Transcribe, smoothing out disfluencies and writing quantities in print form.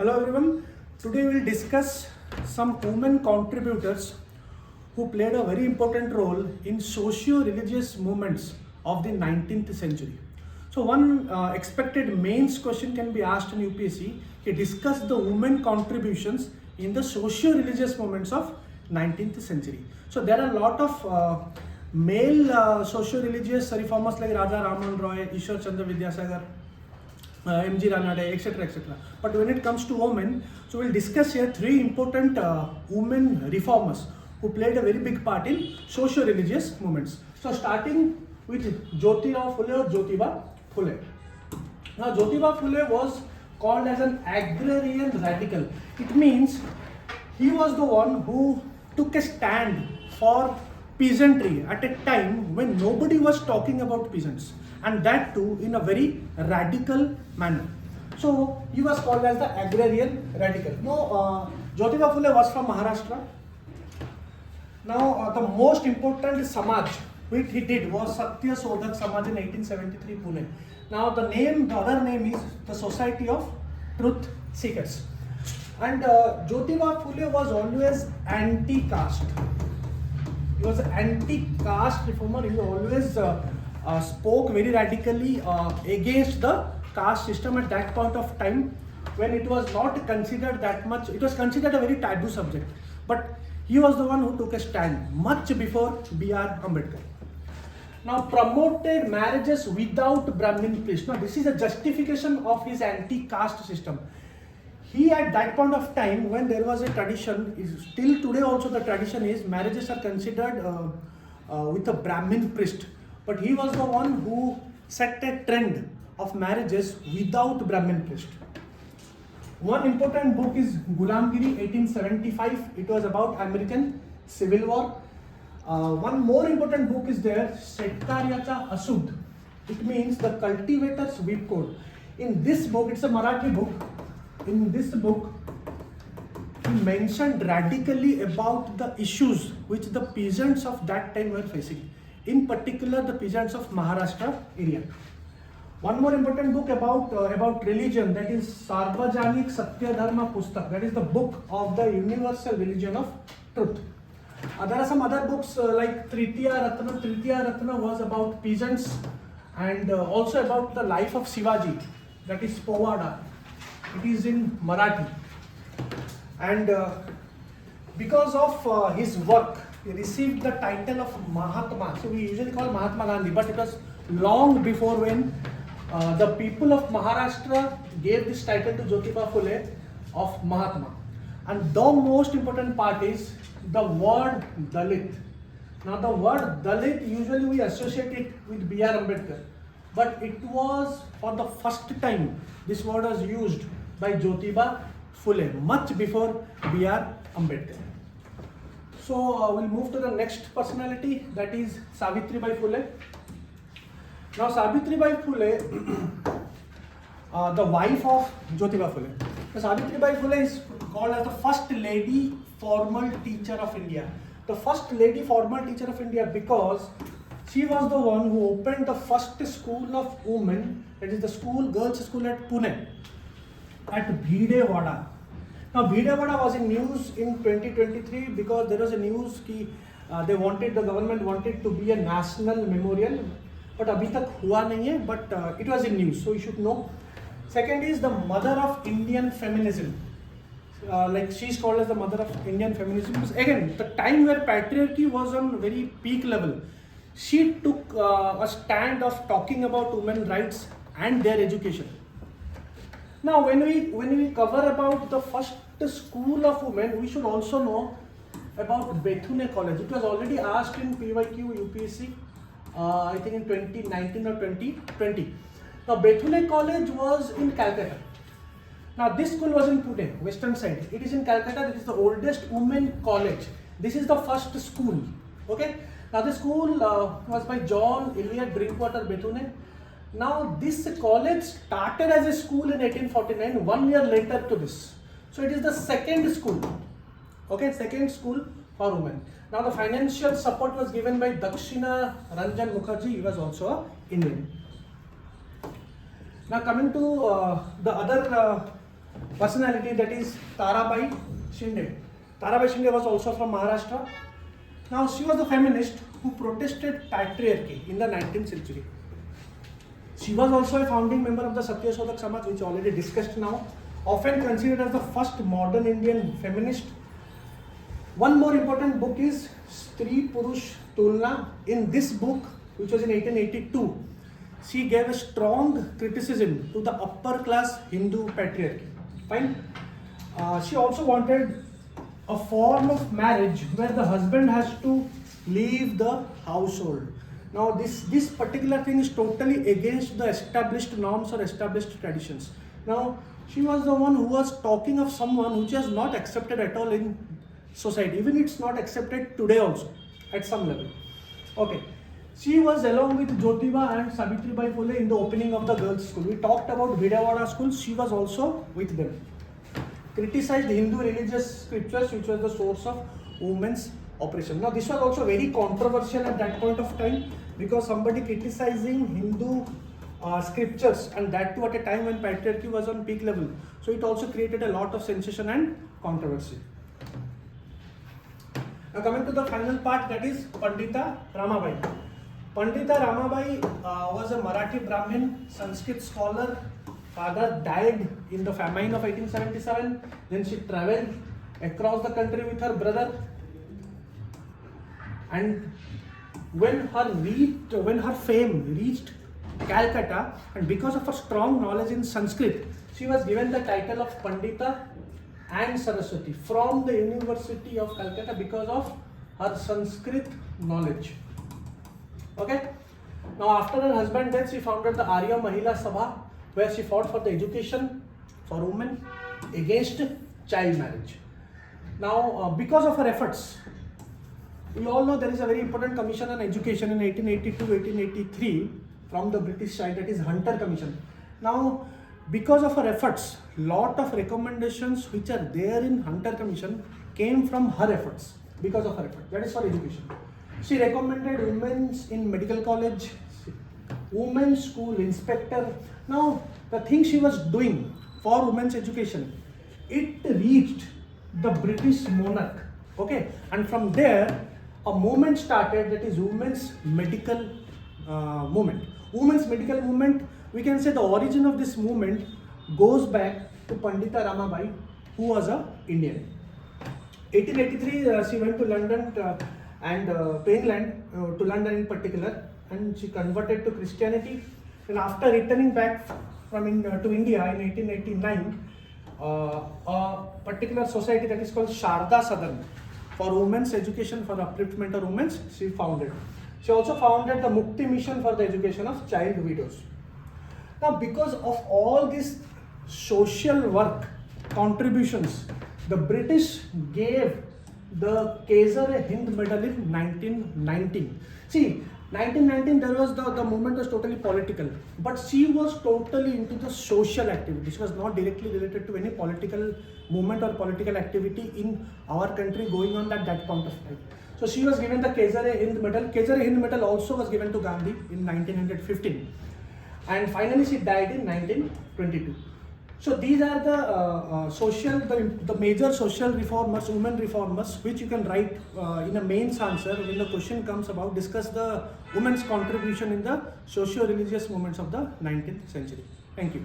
Hello everyone. Today we will discuss some women contributors who played a very important role in socio-religious movements of the 19th century. So one expected mains question can be asked in UPSC. Discuss the women contributions in the socio-religious movements of 19th century. So there are a lot of male socio-religious reformers like Raja Raman Roy, Ishwar Chandra Vidyasagar, M.G. Ranade, etc. etc. But when it comes to women, so we'll discuss here three important women reformers who played a very big part in socio-religious movements. So starting with Jyotirao Phule or Jyotiba Phule. Now Jyotiba Phule was called as an agrarian radical. It means he was the one who took a stand for peasantry at a time when nobody was talking about peasants, and that too in a very radical manner. So he was called as the agrarian radical. Now Jyotiba Phule was from Maharashtra. Now the most important Samaj which he did was Satya Sodhak Samaj in 1873 Pune. Now the other name is the Society of Truth Seekers. And Jyotiba Phule was always anti-caste. He was an anti-caste reformer. He always spoke very radically against the caste system at that point of time when it was not considered that much. It was considered a very taboo subject. But he was the one who took a stand much before B.R. Ambedkar. Now promoted marriages without Brahmin priest. Now this is a justification of his anti-caste system. He at that point of time when there was a tradition, still today also the tradition is marriages are considered with a Brahmin priest. But he was the one who set a trend of marriages without Brahmin priest. One important book is Gulamgiri 1875. It was about American Civil War. One more important book is there, Shetkariyacha Asud. It means the cultivator's whip code. In this book, it's a Marathi book. In this book, he mentioned radically about the issues which the peasants of that time were facing. In particular, the peasants of Maharashtra area. One more important book about religion, that is Sarvajanik Satya Dharma Pustak. That is the book of the universal religion of truth. There are some other books like Tritiya Ratna. Tritiya Ratna was about peasants and also about the life of Shivaji. That is Povada. It is in Marathi. And because of his work, he received the title of Mahatma. So we usually call Mahatma Gandhi, but it was long before when the people of Maharashtra gave this title to Jyotiba Phule of Mahatma. And the most important part is the word Dalit. Now the word Dalit usually we associate it with B.R. Ambedkar, but it was for the first time this word was used by Jyotiba Phule much before B.R. Ambedkar. So we'll move to the next personality, that is Savitri bai Phule. Now Savitri bai Phule, the wife of Jyotiba Phule. Now, Savitri bai Phule is called as the first lady formal teacher of India. The first lady formal teacher of India because she was the one who opened the first school of women, that is the girls' school at Pune, at Bhidewada. Now Bhidewada was in news in 2023 because there was a news that the government wanted to be a national memorial, but abhi tak hua nahi hai, but it was in news, so you should know. Second is the mother of Indian feminism. Like she is called as the mother of Indian feminism because again the time where patriarchy was on very peak level, she took a stand of talking about women's rights and their education. Now when we cover about the first school of women, we should also know about Bethune College. It was already asked in PYQ UPSC I think in 2019 or 2020. Now Bethune College was in Calcutta. Now this school was in Pune, western side. It is in Calcutta. It is the oldest women college. This is the first school. Okay. Now the school was by John Eliot Drinkwater Bethune. Now this college started as a school in 1849, 1 year later to this. So it is the second school. Okay, second school for women. Now the financial support was given by Dakshina Ranjan Mukherjee. He was also an Indian. Now coming to the other personality, that is Tarabai Shinde. Tarabai Shinde was also from Maharashtra. Now she was a feminist who protested patriarchy in the 19th century. She was also a founding member of the Satyasodhak Samaj, which already discussed now, often considered as the first modern Indian feminist. One more important book is Stree Purush Tulna. In this book, which was in 1882, she gave a strong criticism to the upper class Hindu patriarchy. Fine. She also wanted a form of marriage where the husband has to leave the household. Now this particular thing is totally against the established norms or established traditions. Now she was the one who was talking of someone which is not accepted at all in society. Even it's not accepted today also at some level. Okay. She was along with Jyotiba and Savitri bai Phule in the opening of the girls' school. We talked about Vidawada school. She was also with them. Criticized Hindu religious scriptures, which was the source of women's oppression. Now this was also very controversial at that point of time, because somebody criticizing Hindu scriptures, and that too at a time when patriarchy was on peak level. So it also created a lot of sensation and controversy. Now coming to the final part, that is Pandita Ramabai. Pandita Ramabai was a Marathi Brahmin, Sanskrit scholar. Father died in the famine of 1877. Then she traveled across the country with her brother. And when her fame reached Calcutta, and because of her strong knowledge in Sanskrit, she was given the title of Pandita and Saraswati from the University of Calcutta because of her Sanskrit knowledge. Okay. Now after her husband's death, she founded the Arya Mahila Sabha, where she fought for the education for women against child marriage. Now because of her efforts, we all know there is a very important commission on education in 1882-1883 from the British side, that is Hunter Commission. Now because of her efforts, lot of recommendations which are there in Hunter Commission came from her efforts, because of her efforts, that is for education. She recommended women's in medical college, women's school inspector. Now the thing she was doing for women's education, it reached the British monarch. Okay, and from there a movement started, that is women's medical movement. Women's medical movement, we can say the origin of this movement goes back to Pandita Ramabai, who was a Indian. 1883 she went to London and to England, to London in particular, and she converted to Christianity. And after returning back to India in 1889, a particular society that is called Sharda Sadan for women's education, for upliftment of women, she founded. She also founded the Mukti Mission for the education of child widows. Now because of all this social work contributions, the British gave the Kaiser-e-Hind medal in 1919. See, 1919 there was the movement was totally political, but she was totally into the social activity. She was not directly related to any political movement or political activity in our country going on at that point of time. So she was given the Kaiser-e-Hind medal. Kaiser-e-Hind medal also was given to Gandhi in 1915, and finally she died in 1922. So these are the major social reformers, women reformers, which you can write in a mains answer when the question comes about discuss the women's contribution in the socio-religious movements of the 19th century. Thank you.